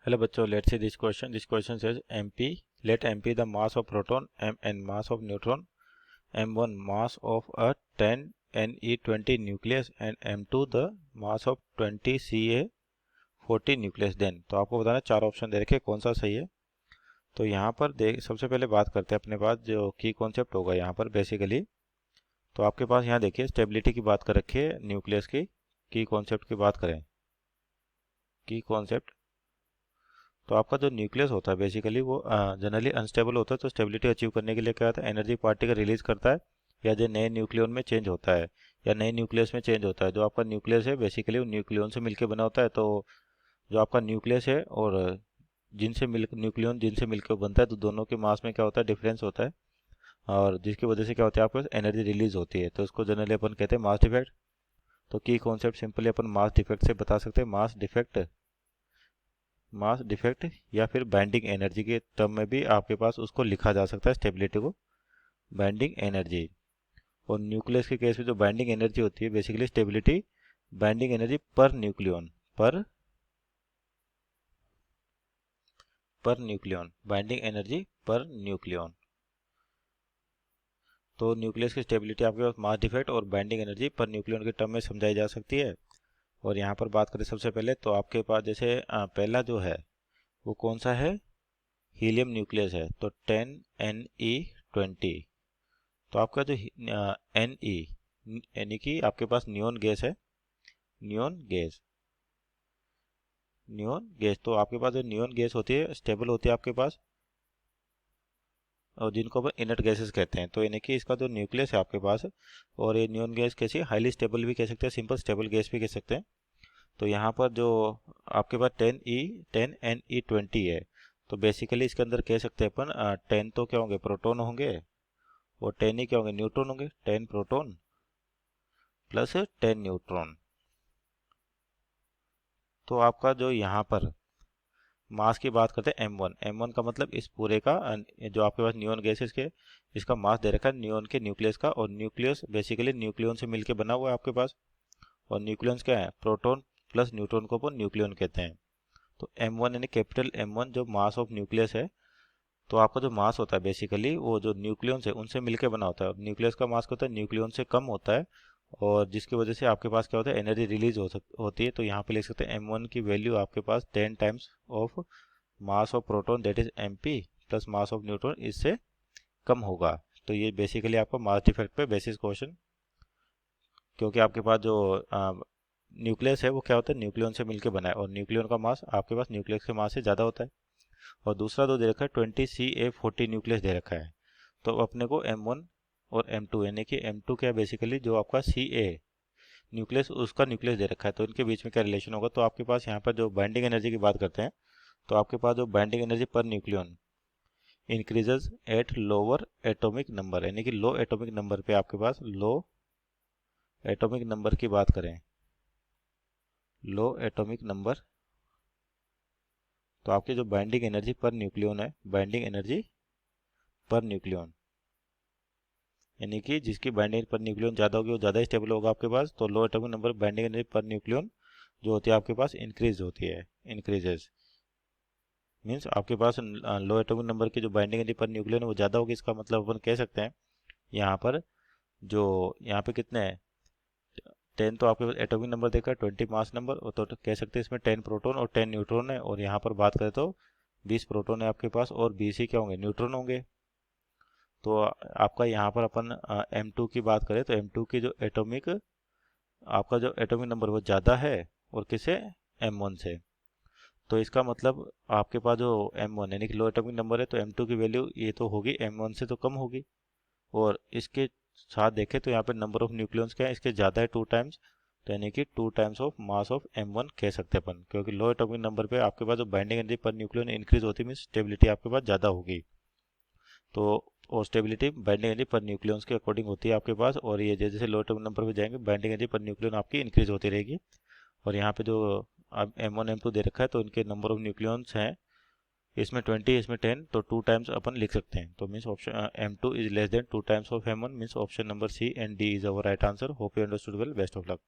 Hello bachcho, let's see this question. This question says MP, let MP the mass of proton, Mn mass of neutron, M1 mass of a 10 Ne20 nucleus and M2 the mass of 20 Ca40 nucleus then। तो आपको बताना चार option दे रखे कौन सा सही है। तो यहाँ पर देख सबसे पहले बात करते हैं अपने पास जो की कॉन्सेप्ट होगा यहाँ पर बेसिकली। तो आपके पास यहाँ देखिए स्टेबिलिटी की बात कर रखी है न्यूक्लियस की कॉन्सेप्ट की बात करें की कॉन्सेप्ट। तो आपका जो न्यूक्लियस होता है बेसिकली वो जनरली अनस्टेबल होता है। तो स्टेबिलिटी अचीव करने के लिए क्या होता है, एनर्जी पार्टिकल रिलीज करता है या जो नए न्यूक्लियन में चेंज होता है या नए न्यूक्लियस में चेंज होता है। जो आपका न्यूक्लियस है बेसिकली वो न्यूक्लियन से मिलकर बना होता है। तो जो आपका न्यूक्लियस है और न्यूक्लियन जिनसे मिलकर बनता है तो दोनों के मास में क्या होता है, डिफरेंस होता है और जिसकी वजह से क्या होता है आपको एनर्जी रिलीज होती है। तो उसको जनरली अपन कहते हैं मास डिफेक्ट। तो की कॉन्सेप्ट सिंपली अपन मास डिफेक्ट से बता सकते हैं। मास डिफेक्ट या फिर बाइंडिंग एनर्जी के टर्म में भी आपके पास उसको लिखा जा सकता है स्टेबिलिटी को, बाइंडिंग एनर्जी। और न्यूक्लियस के केस में जो बाइंडिंग एनर्जी होती है बेसिकली स्टेबिलिटी बाइंडिंग एनर्जी पर न्यूक्लियन बाइंडिंग एनर्जी पर न्यूक्लियन। तो न्यूक्लियस की स्टेबिलिटी आपके पास मास डिफेक्ट और बाइंडिंग एनर्जी पर न्यूक्लियन के टर्म में समझाई जा सकती है। और यहाँ पर बात करें सबसे पहले तो आपके पास जैसे पहला जो है वो कौन सा है, हीलियम न्यूक्लियस है। तो 10Ne20। तो आपका जो Ne यानी कि आपके पास नियोन गैस है, नियोन गैस। तो आपके पास जो नियोन गैस होती है स्टेबल होती है आपके पास और जिनको अपन इनर्ट गैसेस कहते हैं। तो यानी कि इसका जो न्यूक्लियस है आपके पास और ये नियोन गैस कैसी हाईली स्टेबल भी कह सकते हैं, सिंपल स्टेबल गैस भी कह सकते हैं। तो यहाँ पर जो आपके पास 10Ne20 है तो बेसिकली इसके अंदर कह सकते हैं अपन 10 तो क्या होंगे, प्रोटॉन होंगे और 10 ही क्या होंगे, न्यूट्रॉन होंगे। 10 प्रोटॉन प्लस 10 न्यूट्रॉन। तो आपका जो यहाँ पर मास की बात करते हैं M1 का मतलब इस पूरे का जो आपके पास नियोन गैस है इसका मास दे रखा है नियोन के न्यूक्लियस का। और न्यूक्लियस बेसिकली न्यूक्लियन से मिलकर बना हुआ है आपके पास। और न्यूक्लियंस क्या है, प्रोटॉन प्लस न्यूट्रॉन को अपन न्यूक्लियन कहते हैं। तो M1 यानी कैपिटल M1 जो मास ऑफ न्यूक्लियस है। तो आपका जो मास होता है बेसिकली वो जो न्यूक्लियंस है उनसे मिलकर बना होता है। और न्यूक्लियस का मास क्या होता है, न्यूक्लियन से कम होता है और जिसकी वजह से आपके पास क्या होता है, एनर्जी रिलीज होती है। तो यहाँ पे लिख सकते हैं M1 की वैल्यू आपके पास 10 times of mass of proton that is MP plus mass of neutron इससे कम होगा। तो ये बेसिकली आपका मास डिफेक्ट पे बेसिस क्वेश्चन, क्योंकि आपके पास जो न्यूक्लियस है वो क्या होता है, न्यूक्लियन से मिलकर बना है और न्यूक्लियन का मास आपके पास न्यूक्लियस के मास से ज़्यादा होता है। और दूसरा दो दे रखा है 20 Ca40 न्यूक्लियस दे रखा है। तो अपने को M1 और M2 यानी कि M2 क्या बेसिकली जो आपका Ca न्यूक्लियस उसका न्यूक्लियस दे रखा है। तो इनके बीच में क्या रिलेशन होगा, तो आपके पास यहाँ पर जो बाइंडिंग एनर्जी की बात करते हैं तो आपके पास जो बाइंडिंग एनर्जी पर nucleon increases at lower atomic number, यानी कि लो एटॉमिक नंबर पे आपके पास लो एटॉमिक नंबर की बात करें, लो एटॉमिक नंबर। तो आपकी जो बाइंडिंग एनर्जी पर न्यूक्लियन है, बाइंडिंग एनर्जी पर न्यूक्लियन यानी कि जिसकी बाइंडिंग पर न्यूक्लियन ज़्यादा होगी वो ज़्यादा स्टेबल होगा आपके पास। तो low atomic number binding energy पर न्यूक्लियन जो होती है आपके पास इंक्रीज होती है, इंक्रीजेस मीन्स आपके पास लो एटॉमिक नंबर की जो बाइंडिंग एनर्जी पर न्यूक्लियन है वो ज़्यादा होगी। इसका मतलब अपन कह सकते हैं यहाँ पर जो यहाँ पे कितने हैं 10, तो आपके पास एटॉमिक नंबर देखा 20 मास नंबर, तो कह सकते हैं इसमें 10 प्रोटॉन और 10 न्यूट्रॉन है। और यहाँ पर बात करें तो 20 प्रोटॉन है आपके पास और 20 ही क्या होंगे, न्यूट्रॉन होंगे। तो आपका यहाँ पर अपन M2 की बात करें तो M2 की जो एटॉमिक आपका जो एटॉमिक नंबर वो ज़्यादा है और किसे, M1 से। तो इसका मतलब आपके पास जो M1 यानी कि लो एटॉमिक नंबर है तो M2 की वैल्यू ये तो होगी M1 से तो कम होगी। और इसके साथ देखें तो यहाँ पे नंबर ऑफ न्यूक्लियंस क्या है, इसके ज़्यादा है 2 टाइम्स। तो यानी कि 2 times of mass of M1 कह सकते हैं अपन, क्योंकि लो एटॉमिक नंबर पे आपके पास जो बाइंडिंग एनर्जी पर न्यूक्लियन इंक्रीज होती है मीन स्टेबिलिटी आपके पास ज़्यादा होगी। तो और स्टेबिलिटी बाइंडिंग एनर्जी पर न्यूक्लियंस के अकॉर्डिंग होती है आपके पास। और ये जैसे लो एटॉमिक नंबर पे जाएंगे बाइंडिंग एनर्जी पर न्यूक्लियन आपकी इंक्रीज होती रहेगी। और यहाँ पे जो अब M1 M2 दे रखा है तो इनके नंबर ऑफ न्यूक्लियंस हैं, इसमें 20 इसमें 10, तो 2 टाइम्स अपन लिख सकते हैं। तो means option M2 is less than 2 times of M1 means option number C and D is our right answer. Hope you understood well, best of luck.